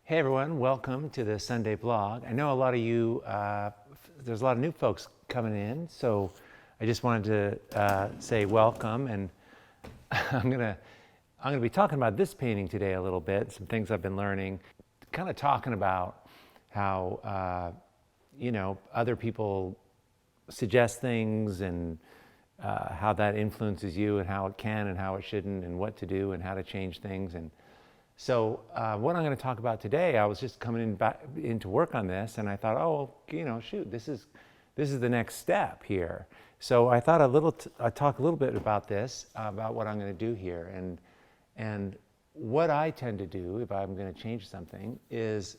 Hey everyone, welcome to the Sunday blog. I know a lot of you, there's a lot of new folks coming in, so I just wanted to say welcome, and I'm gonna be talking about this painting today a little bit, some things I've been learning, kind of talking about how other people suggest things and how that influences you and how it can and how it shouldn't and what to do and how to change things. And so what I'm going to talk about today, I was just coming in to work on this, and I thought, shoot, this is the next step here. So I thought I'd talk a little bit about this, about what I'm going to do here, and what I tend to do if I'm going to change something is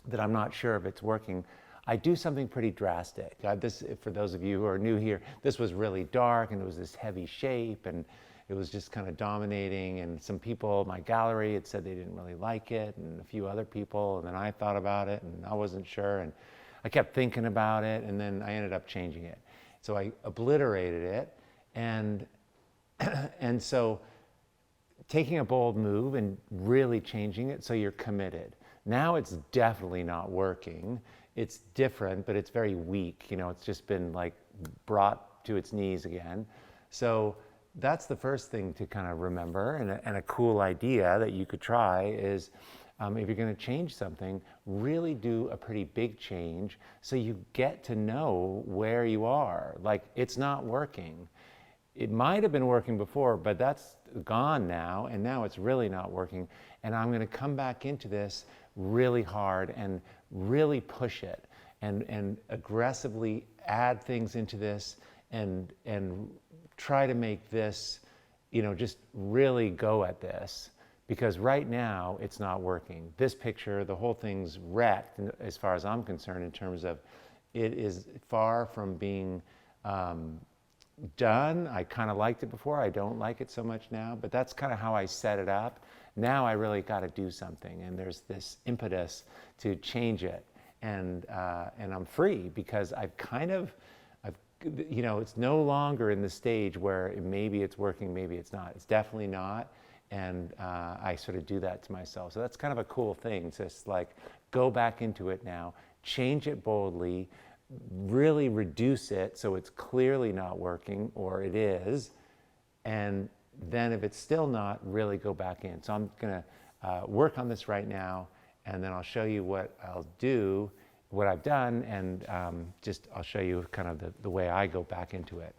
that I'm not sure if it's working. I do something pretty drastic. This, for those of you who are new here, this was really dark, and it was this heavy shape, and it was just kind of dominating, and some people in my gallery had said they didn't really like it, and a few other people, and then I thought about it, and I wasn't sure, and I kept thinking about it, and then I ended up changing it. So I obliterated it, and so taking a bold move and really changing it so you're committed. Now it's definitely not working. It's different, but it's very weak. It's just been like brought to its knees again. So that's the first thing to kind of remember, and a cool idea that you could try is if you're going to change something, really do a pretty big change so you get to know where you are. Like, it's not working. It might have been working before, but that's gone now, and now it's really not working. And I'm going to come back into this really hard and really push it and aggressively add things into this and try to make this, just really go at this, because right now it's not working. This picture, the whole thing's wrecked as far as I'm concerned, in terms of it is far from being done. I kind of liked it before. I don't like it so much now, but that's kind of how I set it up. Now I really got to do something, and there's this impetus to change it, and I'm free because it's no longer in the stage where maybe it's working, maybe it's not. It's definitely not, and I sort of do that to myself. So that's kind of a cool thing, just like go back into it now, change it boldly, really reduce it so it's clearly not working, or it is, and then if it's still not, really go back in. So I'm going to work on this right now, and then I'll show you what I'll do, what I've done, and I'll show you kind of the way I go back into it.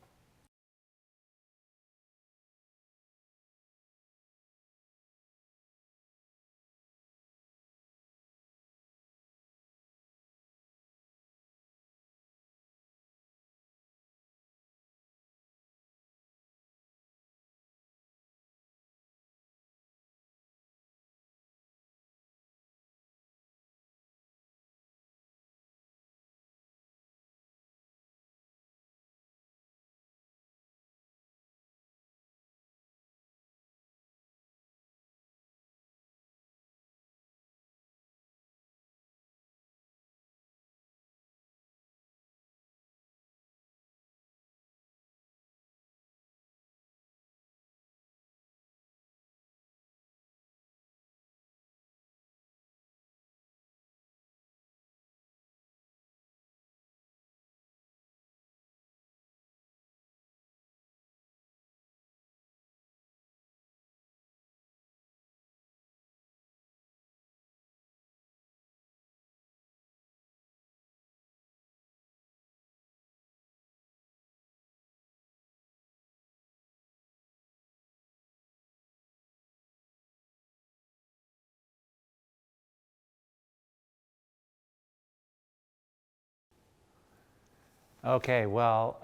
Okay, well,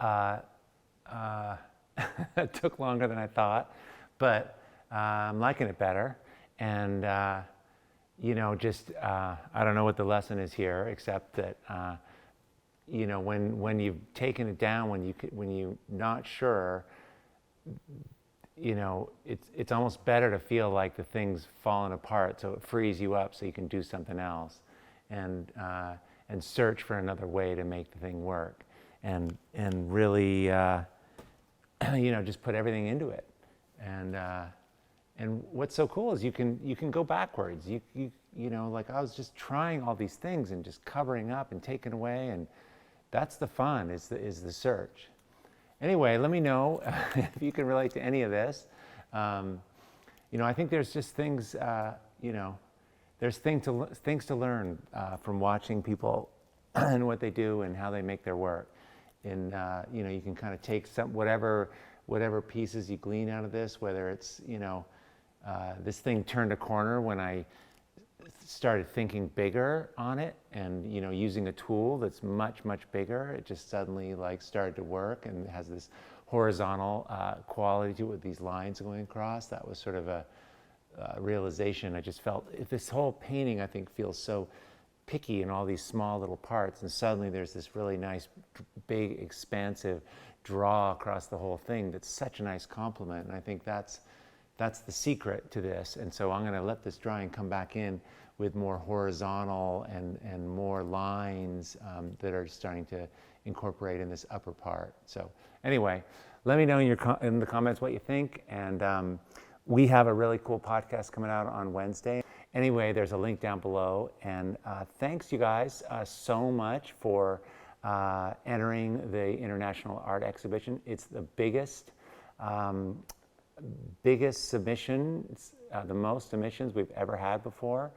it took longer than I thought, but I'm liking it better. And, I don't know what the lesson is here, except that, when you've taken it down, when you're not sure, it's almost better to feel like the thing's fallen apart, so it frees you up so you can do something else and search for another way to make the thing work. And really, just put everything into it, and And what's so cool is you can go backwards. You know, like I was just trying all these things and just covering up and taking away, and that's the fun, is the search. Anyway, let me know if you can relate to any of this. You know, I think there's just things, you know, there's things to learn from watching people and what they do and how they make their work. And you know, you can kind of take whatever pieces you glean out of this, whether it's, you know, this thing turned a corner when I started thinking bigger on it, and, you know, using a tool that's much bigger. It just suddenly like started to work and has this horizontal quality to it with these lines going across. That was sort of a realization. I just felt this whole painting, I think, feels so picky in all these small little parts, and suddenly there's this really nice big expansive draw across the whole thing that's such a nice compliment. And I think that's the secret to this. And so I'm going to let this drawing come back in with more horizontal and more lines that are starting to incorporate in this upper part. So anyway, let me know in the comments what you think. And we have a really cool podcast coming out on Wednesday. Anyway, there's a link down below. And thanks, you guys, so much for entering the International Art Exhibition. It's the biggest submissions, the most submissions we've ever had before.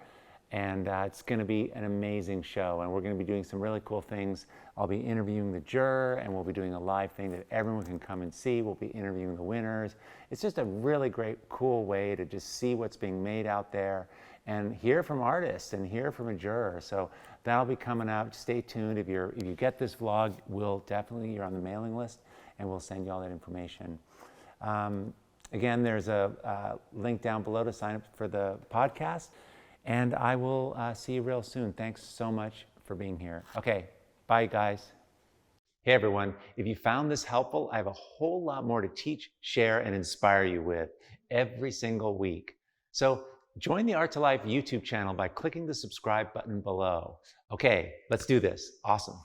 And it's going to be an amazing show. And we're going to be doing some really cool things. I'll be interviewing the juror, and we'll be doing a live thing that everyone can come and see. We'll be interviewing the winners. It's just a really great, cool way to just see what's being made out there and hear from artists and hear from a juror. So that'll be coming up. Stay tuned. If you get this vlog, you're on the mailing list, and we'll send you all that information. Again, there's a link down below to sign up for the podcast, and I will see you real soon. Thanks so much for being here. Okay, bye guys. Hey everyone, if you found this helpful, I have a whole lot more to teach, share, and inspire you with every single week. So join the Art to Life YouTube channel by clicking the subscribe button below. Okay, let's do this. Awesome.